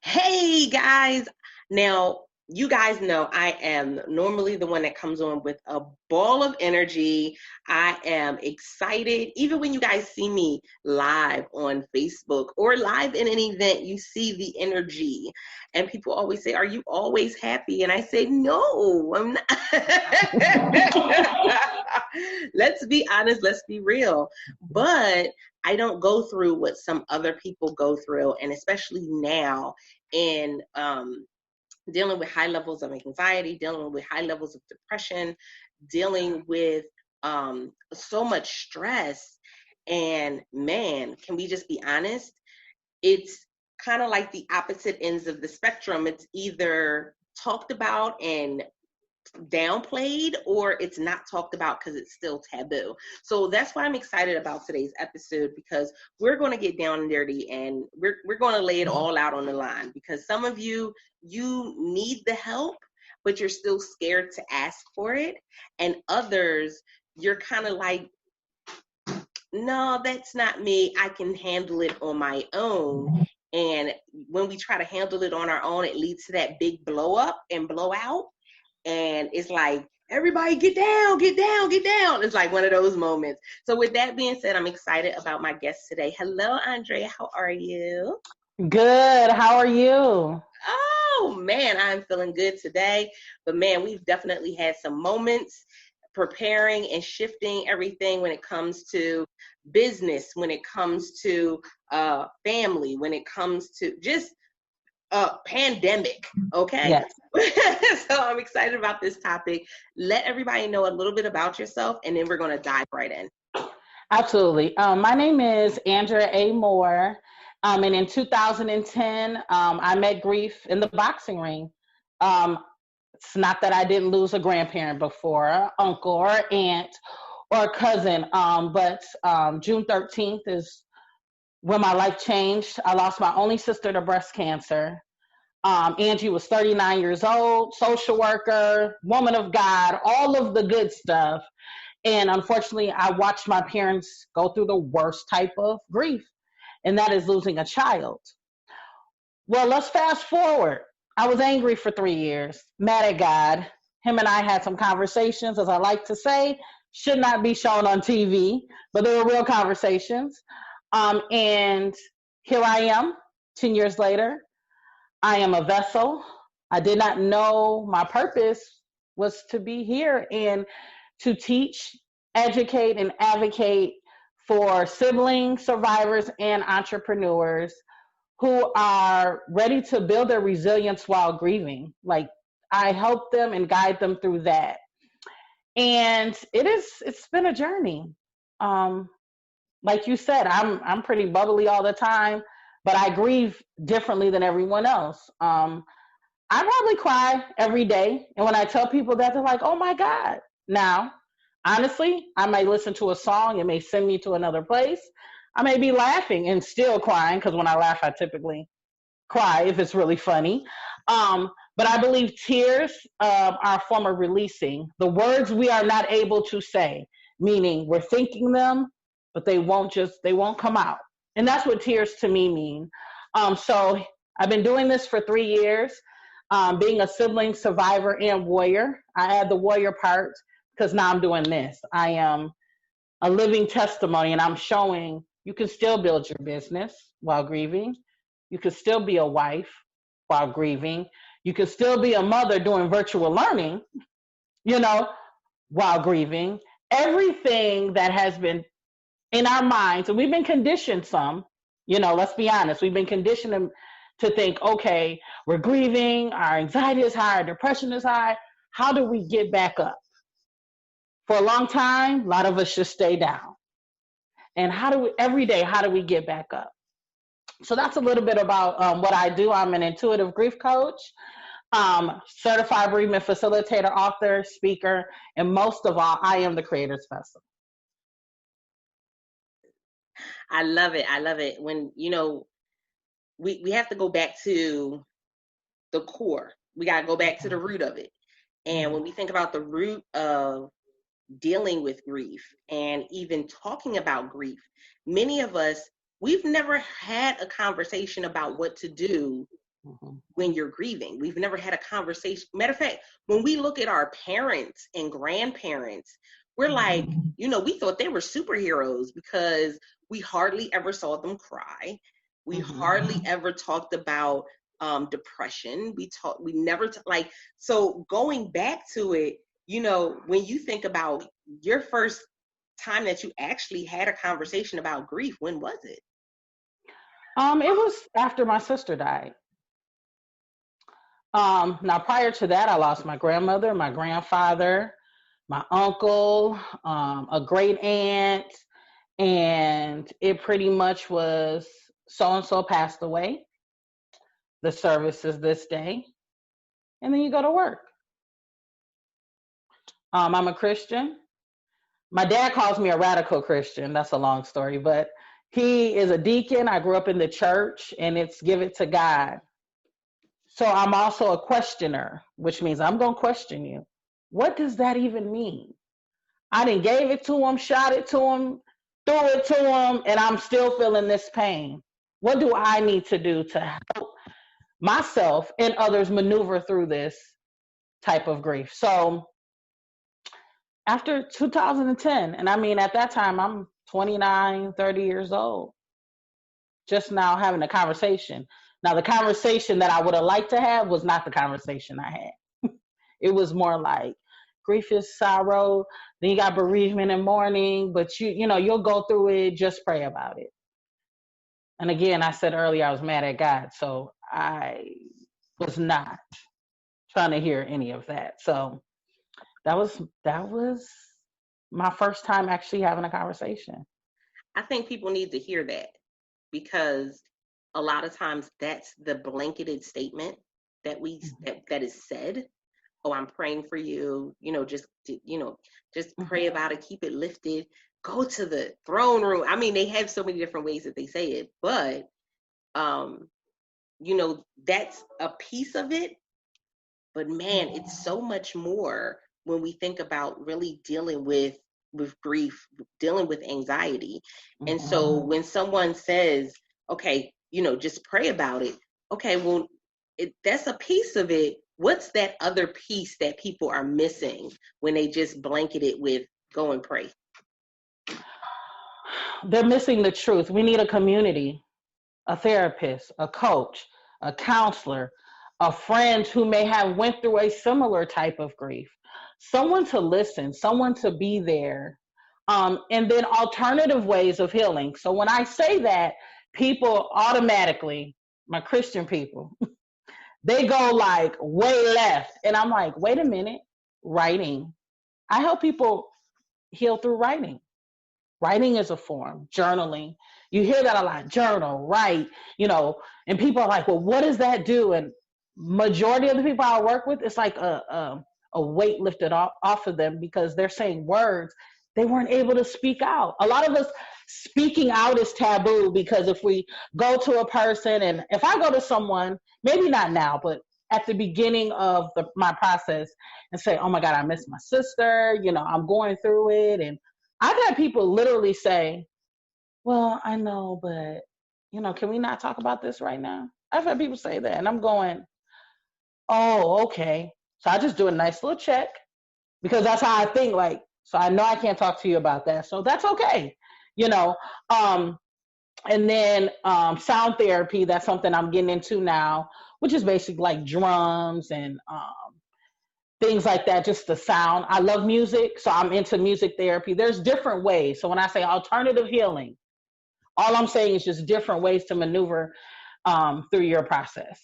Hey guys. Now, you guys know I am normally the one that comes on with a ball of energy. I am excited. Even when you guys see me live on Facebook or live in an event, you see the energy. And people always say, "Are you always happy?" And I say, "No, I'm not." Let's be honest, let's be real. But I don't go through what some other people go through, and especially now in dealing with high levels of anxiety, dealing with high levels of depression, dealing with so much stress. And man, can we just be honest? It's kind of like the opposite ends of the spectrum. It's either talked about and downplayed or it's not talked about because it's still taboo. So that's why I'm excited about today's episode, because we're going to get down and dirty and we're going to lay it all out on the line, because some of you need the help but you're still scared to ask for it, and others you're kind of like, no, that's not me, I can handle it on my own. And when we try to handle it on our own, it leads to that big blow up and blow out, and it's like, everybody get down, get down, get down. It's like one of those moments. So with that being said, I'm excited about my guest today. Hello, Andrea. How are you? Good. How are you? Oh, man, I'm feeling good today. But, man, we've definitely had some moments preparing and shifting everything when it comes to business, when it comes to family, when it comes to just pandemic. Okay. Yes, So I'm excited about this topic. Let everybody know a little bit about yourself, and then we're going to dive right in. absolutely. My name is Andrea A. Moore. And in 2010, I met grief in the boxing ring. Um, it's not that I didn't lose a grandparent before, uncle or aunt or cousin, but June 13th is when my life changed. I lost my only sister to breast cancer. Angie was 39 years old, social worker, woman of God, all of the good stuff. And unfortunately, I watched my parents go through the worst type of grief, and that is losing a child. Well, let's fast forward. I was angry for 3 years, mad at God. Him and I had some conversations, as I like to say, should not be shown on TV, but they were real conversations. And here I am, 10 years later. I am a vessel. I did not know my purpose was to be here and to teach, educate, and advocate for siblings, survivors, and entrepreneurs who are ready to build their resilience while grieving. Like, I help them and guide them through that. And it's been a journey. Um, like you said, I'm pretty bubbly all the time, but I grieve differently than everyone else. I probably cry every day. And when I tell people that, they're like, oh my God. Now, honestly, I might listen to a song, it may send me to another place. I may be laughing and still crying, because when I laugh, I typically cry if it's really funny. But I believe tears are a form of releasing the words we are not able to say, meaning we're thinking them, but they won't come out. And that's what tears to me mean. So I've been doing this for 3 years, being a sibling survivor and warrior. I add the warrior part because now I'm doing this. I am a living testimony, and I'm showing you can still build your business while grieving. You can still be a wife while grieving. You can still be a mother doing virtual learning, you know, while grieving. Everything that has been in our minds, and we've been conditioned some, let's be honest, we've been conditioned to think, okay, we're grieving, our anxiety is high, our depression is high. How do we get back up? For a long time, a lot of us just stay down. And every day, how do we get back up? So that's a little bit about what I do. I'm an intuitive grief coach, certified bereavement facilitator, author, speaker, and most of all, I am the creator's vessel. I love it. I love it. When, we have to go back to the core. We got to go back to the root of it. And when we think about the root of dealing with grief and even talking about grief, many of us, we've never had a conversation about what to do when you're grieving. We've never had a conversation. Matter of fact, when we look at our parents and grandparents, we're like, we thought they were superheroes because we hardly ever saw them cry. We hardly ever talked about depression. We never like, so going back to it, when you think about your first time that you actually had a conversation about grief, when was it? It was after my sister died. Now, prior to that, I lost my grandmother, my grandfather, my uncle, a great aunt, and it pretty much was so-and-so passed away. The service is this day, and then you go to work. I'm a Christian. My dad calls me a radical Christian. That's a long story, but he is a deacon. I grew up in the church, and it's give it to God. So I'm also a questioner, which means I'm going to question you. What does that even mean? I done gave it to him, shot it to him, threw it to him, and I'm still feeling this pain. What do I need to do to help myself and others maneuver through this type of grief? So after 2010, and I mean, at that time, I'm 29, 30 years old, just now having a conversation. Now, the conversation that I would have liked to have was not the conversation I had. It was more like, grief is sorrow, then you got bereavement and mourning, but you'll go through it, just pray about it. And again, I said earlier, I was mad at God, so I was not trying to hear any of that. So that was my first time actually having a conversation. I think people need to hear that, because a lot of times that's the blanketed statement that that is said. Oh, I'm praying for you. Just pray about it. Keep it lifted. Go to the throne room. I mean, they have so many different ways that they say it, but that's a piece of it. But man, it's so much more when we think about really dealing with grief, dealing with anxiety. And so when someone says, okay, just pray about it. Okay, well, that's a piece of it. What's that other piece that people are missing when they just blanket it with go and pray? They're missing the truth. We need a community, a therapist, a coach, a counselor, a friend who may have went through a similar type of grief, someone to listen, someone to be there, and then alternative ways of healing. So when I say that, people automatically, my Christian people, they go like way left. And I'm like, wait a minute, writing. I help people heal through writing. Writing is a form, journaling. You hear that a lot, journal, write, and people are like, well, what does that do? And majority of the people I work with, it's like a weight lifted off of them, because they're saying words they weren't able to speak out. A lot of us, speaking out is taboo, because if we go to a person, and if I go to someone, maybe not now, but at the beginning of my process, and say, oh my God, I miss my sister, I'm going through it. And I've had people literally say, well, I know, but, can we not talk about this right now? I've had people say that, and I'm going, oh, okay. So I just do a nice little check, because that's how I think, like, so I know I can't talk to you about that. So that's okay. And then sound therapy, that's something I'm getting into now, which is basically like drums and things like that, just the sound. I love music, so I'm into music therapy. There's different ways. So when I say alternative healing, all I'm saying is just different ways to maneuver through your process.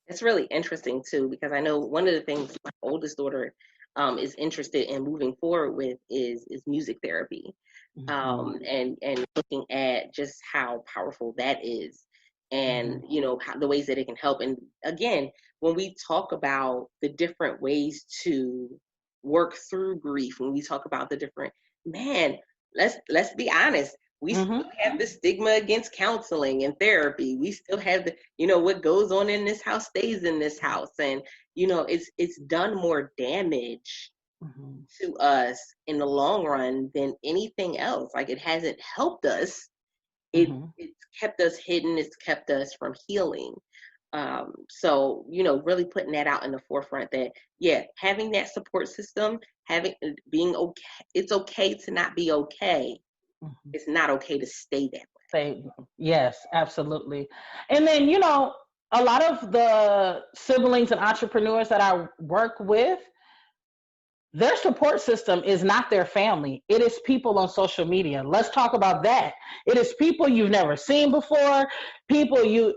It's really interesting too, because I know one of the things my oldest daughter is interested in moving forward with is music therapy, and looking at just how powerful that is, and how, the ways that it can help. And again, when we talk about the different ways to work through grief, when we talk about the different, let's be honest. We still have the stigma against counseling and therapy. We still have the, what goes on in this house stays in this house. And, it's done more damage to us in the long run than anything else. Like, it hasn't helped us It's kept us hidden. It's kept us from healing. So, really putting that out in the forefront that, having that support system, being okay, it's okay to not be okay. It's not okay to stay that way. Yes, absolutely. And then, a lot of the siblings and entrepreneurs that I work with, their support system is not their family. It is people on social media. Let's talk about that. It is people you've never seen before, people you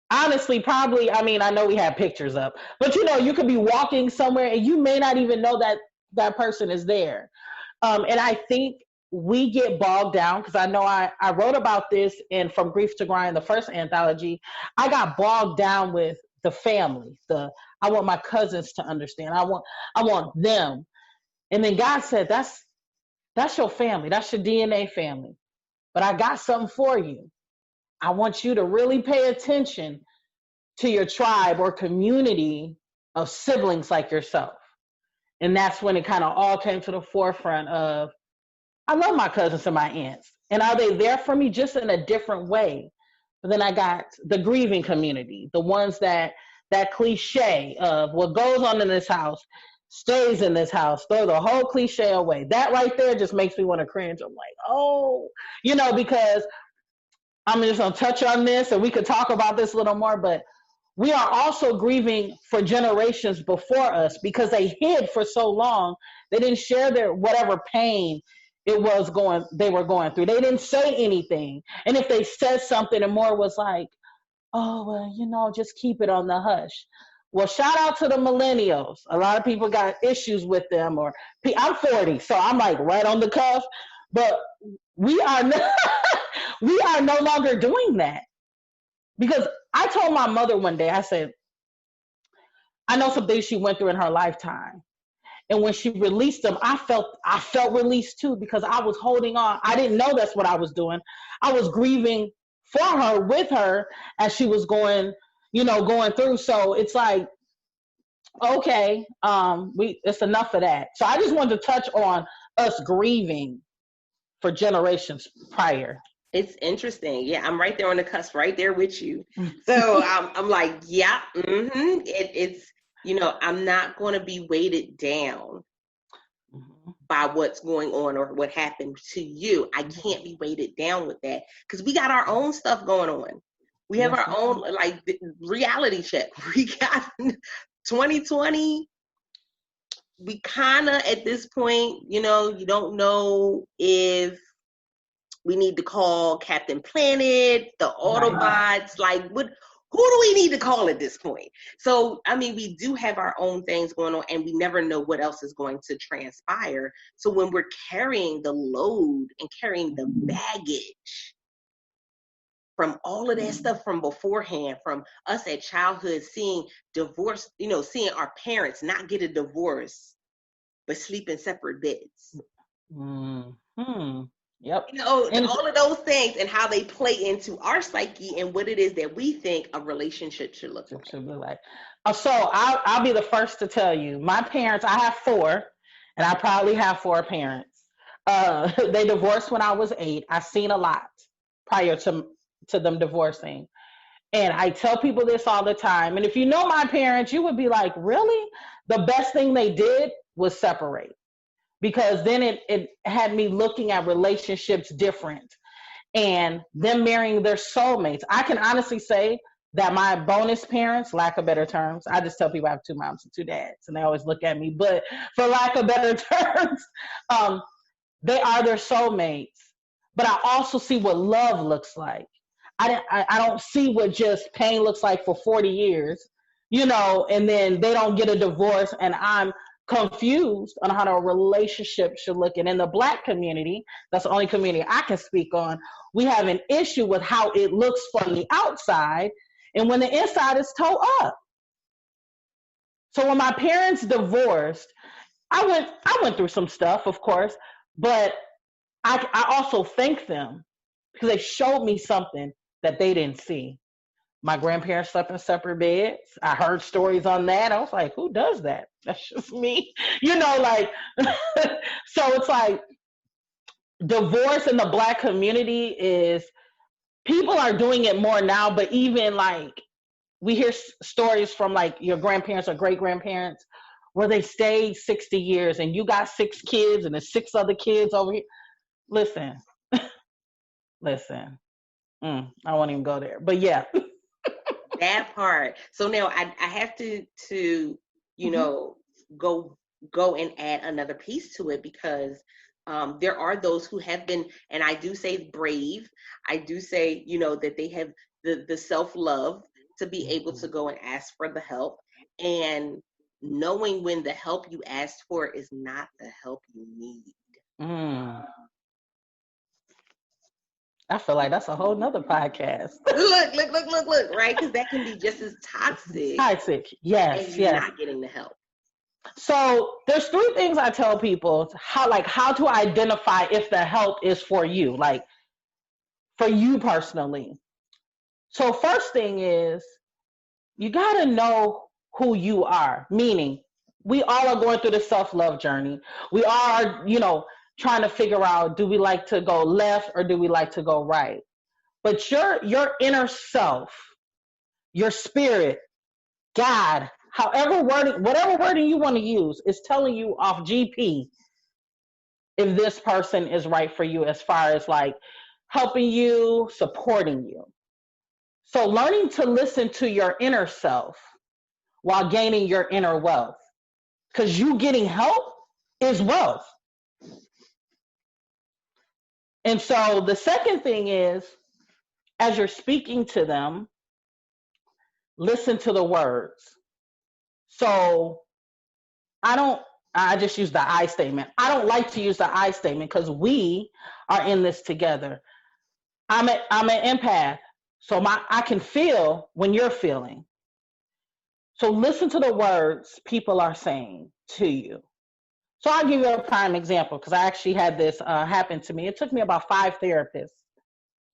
honestly probably, I know we have pictures up, but you could be walking somewhere and you may not even know that person is there. And I think we get bogged down, because I know I wrote about this in From Grief to Grind, the first anthology. I got bogged down with the family. I want my cousins to understand. I want them. And then God said, that's your family. That's your DNA family. But I got something for you. I want you to really pay attention to your tribe or community of siblings like yourself. And that's when it kind of all came to the forefront of, I love my cousins and my aunts. And are they there for me, just in a different way? But then I got the grieving community, the ones that cliche of what goes on in this house stays in this house. Throw the whole cliche away. That right there just makes me want to cringe. I'm like, oh, because I'm just going to touch on this, and we could talk about this a little more, but we are also grieving for generations before us, because they hid for so long. They didn't share their whatever pain they were going through. They didn't say anything. And if they said something, and more was like, oh, well, just keep it on the hush. Well, shout out to the millennials. A lot of people got issues with them, I'm 40, so I'm like right on the cuff, but we are no longer doing that. Because I told my mother one day, I said, I know some things she went through in her lifetime. And when she released them, I felt released too, because I was holding on. I didn't know that's what I was doing. I was grieving for her, with her, as she was going through. So it's like, okay, it's enough of that. So I just wanted to touch on us grieving for generations prior. It's interesting. Yeah, I'm right there on the cusp, right there with you. So I'm like, yeah, it's, I'm not going to be weighted down by what's going on or what happened to you. I can't be weighted down with that, because we got our own stuff going on. We have our own, like, reality check. We got 2020. We kind of, at this point, you don't know if we need to call Captain Planet, the Autobots, like, who do we need to call at this point? So, we do have our own things going on, and we never know what else is going to transpire. So when we're carrying the load and carrying the baggage from all of that stuff from beforehand, from us at childhood, seeing divorce, seeing our parents not get a divorce, but sleep in separate beds. Yep. And all of those things, and how they play into our psyche and what it is that we think a relationship should look like. So I'll be the first to tell you, my parents, I have 4, and I probably have 4 parents. They divorced when I was 8. I've seen a lot prior to them divorcing. And I tell people this all the time. And if you know my parents, you would be like, really? The best thing they did was separate. Because then it had me looking at relationships different, and them marrying their soulmates. I can honestly say that my bonus parents, lack of better terms, I just tell people I have 2 moms and 2 dads, and they always look at me, but for lack of better terms, they are their soulmates. But I also see what love looks like. I don't see what just pain looks like for 40 years, and then they don't get a divorce, and I'm confused on how a relationship should look. And in the Black community, that's the only community I can speak on, we have an issue with how it looks from the outside and when the inside is toe up. So when my parents divorced, I went through some stuff, of course, but I also thank them, because they showed me something that they didn't see. My grandparents slept in separate beds. I heard stories on that. I was like, who does that? That's just me. So it's like, divorce in the Black community is, people are doing it more now, but even like we hear stories from like your grandparents or great grandparents where they stayed 60 years and you got 6 kids and there's 6 other kids over here. Listen, listen. I won't even go there, but yeah. That part. So now I have to you know, go and add another piece to it, because there are those who have been, and I do say brave. I do say, you know, that they have the self-love to be able to go and ask for the help, and knowing when the help you asked for is not the help you need. I feel like that's a whole nother podcast. look, right? Because that can be just as toxic. Toxic, yes, and you're not getting the help. So there's 3 things I tell people how to identify if the help is for you, like for you personally. So first thing is you got to know who you are, meaning we all are going through the self-love journey. We are, you know, trying to figure out, do we like to go left or do we like to go right? But your inner self, your spirit, God, whatever wording you want to use, is telling you off GP if this person is right for you as far as like helping you, supporting you. So learning to listen to your inner self while gaining your inner wealth, because you getting help is wealth. And so the second thing is, as you're speaking to them, listen to the words. So I just use the I statement. I don't like to use the I statement because we are in this together. I'm an empath, so I can feel when you're feeling. So listen to the words people are saying to you. So I'll give you a prime example, because I actually had this happen to me. It took me about 5 therapists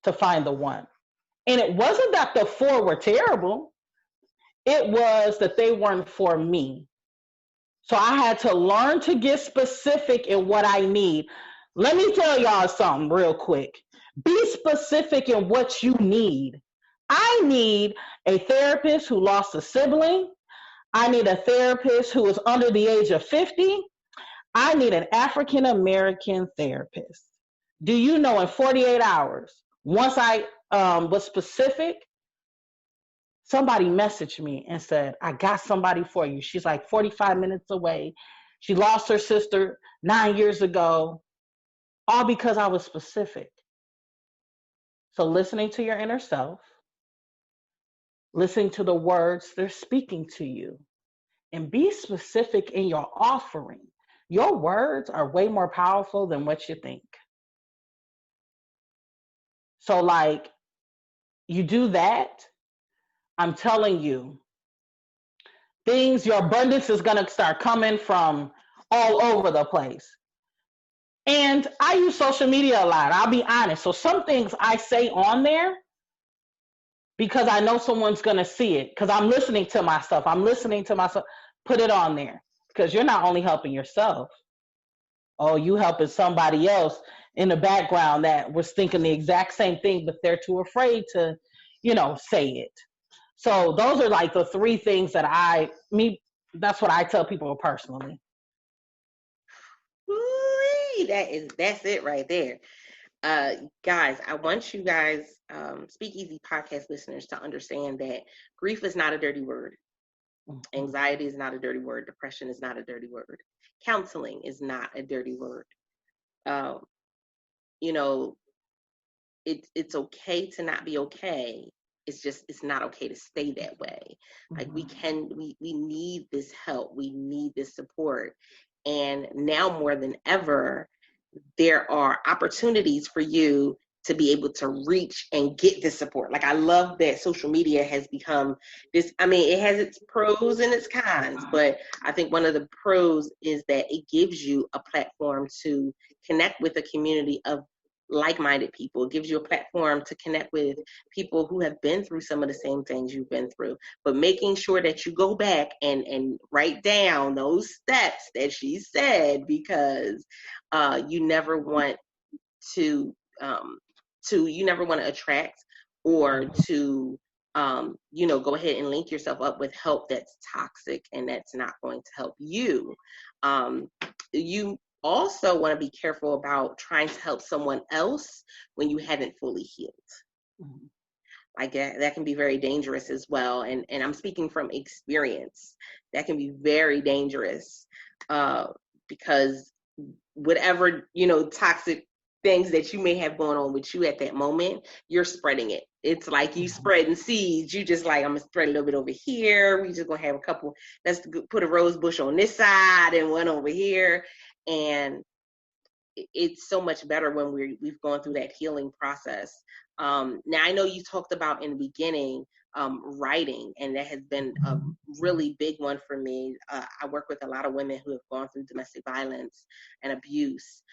to find the one. And it wasn't that the 4 were terrible. It was that they weren't for me. So I had to learn to get specific in what I need. Let me tell y'all something real quick. Be specific in what you need. I need a therapist who lost a sibling. I need a therapist who is under the age of 50. I need an African-American therapist. Do you know, in 48 hours, once I was specific, somebody messaged me and said, I got somebody for you. She's like 45 minutes away. She lost her sister 9 years ago, all because I was specific. So listening to your inner self, listening to the words they're speaking to you, and be specific in your offering. Your words are way more powerful than what you think. So like, you do that, I'm telling you, your abundance is going to start coming from all over the place. And I use social media a lot, I'll be honest. So some things I say on there because I know someone's going to see it, because I'm listening to myself. Put it on there, because you're not only helping yourself. Oh, you helping somebody else in the background that was thinking the exact same thing, but they're too afraid to, say it. So those are like the 3 things that that's what I tell people personally. That's it right there. Guys, I want you guys, Speakeasy podcast listeners, to understand that grief is not a dirty word. Mm-hmm. Anxiety is not a dirty word. Depression is not a dirty word. Counseling is not a dirty word. It's okay to not be okay. It's not okay to stay that way. Like, we need this help. We need this support. And now more than ever, there are opportunities for you to be able to reach and get this support. Like, I love that social media has become this. I mean, it has its pros and its cons, but I think one of the pros is that it gives you a platform to connect with a community of like-minded people. It gives you a platform to connect with people who have been through some of the same things you've been through, but making sure that you go back and write down those steps that she said, because you never want to attract or to, go ahead and link yourself up with help that's toxic and that's not going to help you. You also want to be careful about trying to help someone else when you haven't fully healed. Mm-hmm. Like that can be very dangerous as well. And I'm speaking from experience. That can be very dangerous because whatever, toxic things that you may have going on with you at that moment, you're spreading it. It's like you spreading seeds. You just like, I'm going to spread a little bit over here. We just going to have a couple, let's put a rose bush on this side and one over here. And it's so much better when we've gone through that healing process. Now, I know you talked about in the beginning writing, and that has been a really big one for me. I work with a lot of women who have gone through domestic violence and abuse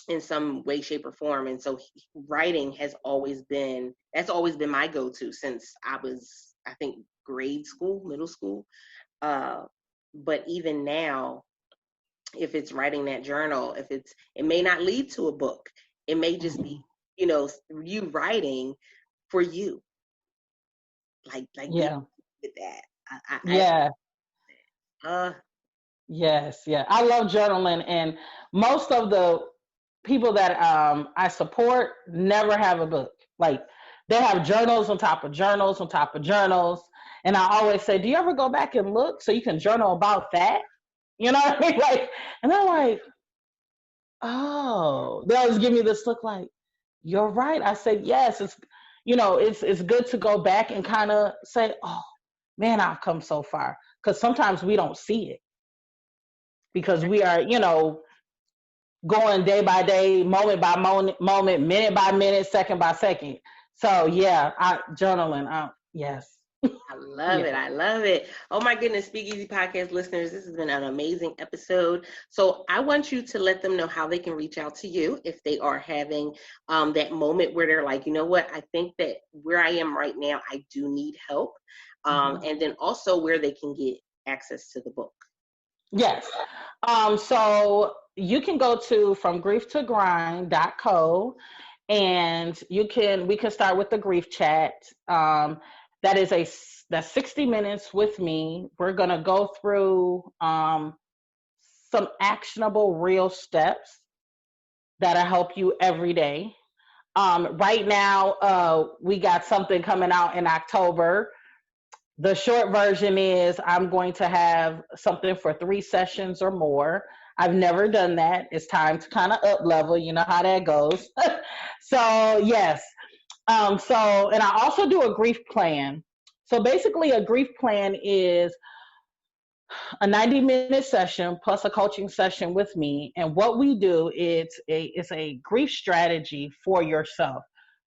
in some way, shape, or form. And so writing has always been my go-to since I was, I think, middle school. But even now, if it's writing that journal, it may not lead to a book. It may just be, you writing for you. Like yeah, with that. Yes. I love journaling, and most of the people that I support never have a book. Like they have journals on top of journals on top of journals, and I always say, do you ever go back and look so you can journal about that? You know what I mean? Like, and they're like, oh, they always give me this look like, you're right. I said, yes, it's good to go back and kind of say, oh man, I've come so far. Because sometimes we don't see it because we are, going day by day, moment by moment, minute by minute, second by second. So yeah, journaling. Yes. I love it. I love it. Oh my goodness, Speakeasy Podcast listeners, this has been an amazing episode. So I want you to let them know how they can reach out to you if they are having that moment where they're like, you know what, I think that where I am right now, I do need help. And then also where they can get access to the book. Yes. So you can go to fromgrieftogrind.co and we can start with the grief chat. That's 60 minutes with me. We're going to go through some actionable real steps that'll help you every day. Right now, we got something coming out in October. The short version is I'm going to have something for 3 sessions or more. I've never done that. It's time to kind of up level. You know how that goes. So yes. And I also do a grief plan. So basically a grief plan is a 90-minute session plus a coaching session with me. And what we do is a grief strategy for yourself.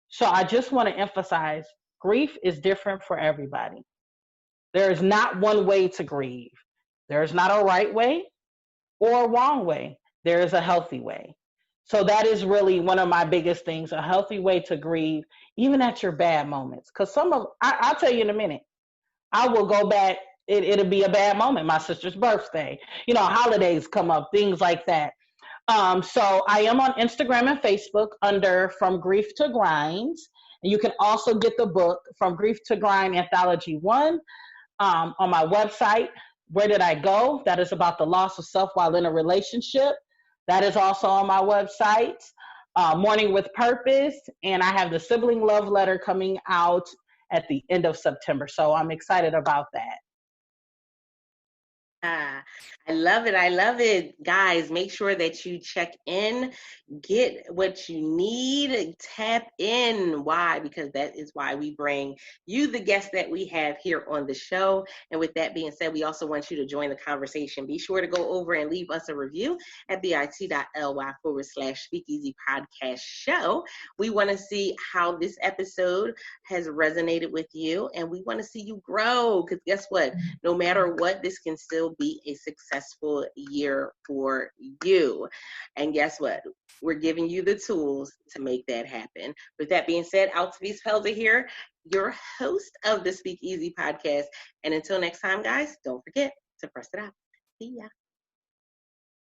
So I just want to emphasize grief is different for everybody. There is not one way to grieve. There is not a right way or a wrong way. There is a healthy way. So that is really one of my biggest things, a healthy way to grieve, even at your bad moments. Because I'll tell you in a minute, I will go back, it'll be a bad moment, my sister's birthday, holidays come up, things like that. So I am on Instagram and Facebook under From Grief to Grind. And you can also get the book From Grief to Grind Anthology 1 on my website. Where Did I Go? That is about the loss of self while in a relationship. That is also on my website. Mourning with Purpose. And I have the Sibling Love Letter coming out at the end of September. So I'm excited about that. I love it. I love it. Guys, make sure that you check in, get what you need, tap in. Why? Because that is why we bring you the guests that we have here on the show. And with that being said, we also want you to join the conversation. Be sure to go over and leave us a review at bit.ly/Speakeasy Podcast Show. We want to see how this episode has resonated with you, and we want to see you grow. Because guess what? No matter what, this can still be a successful year for you. And guess what? We're giving you the tools to make that happen. With that being said, Altavis Pelzer here, your host of the Speakeasy Podcast. And until next time, guys, don't forget to press it out. See ya.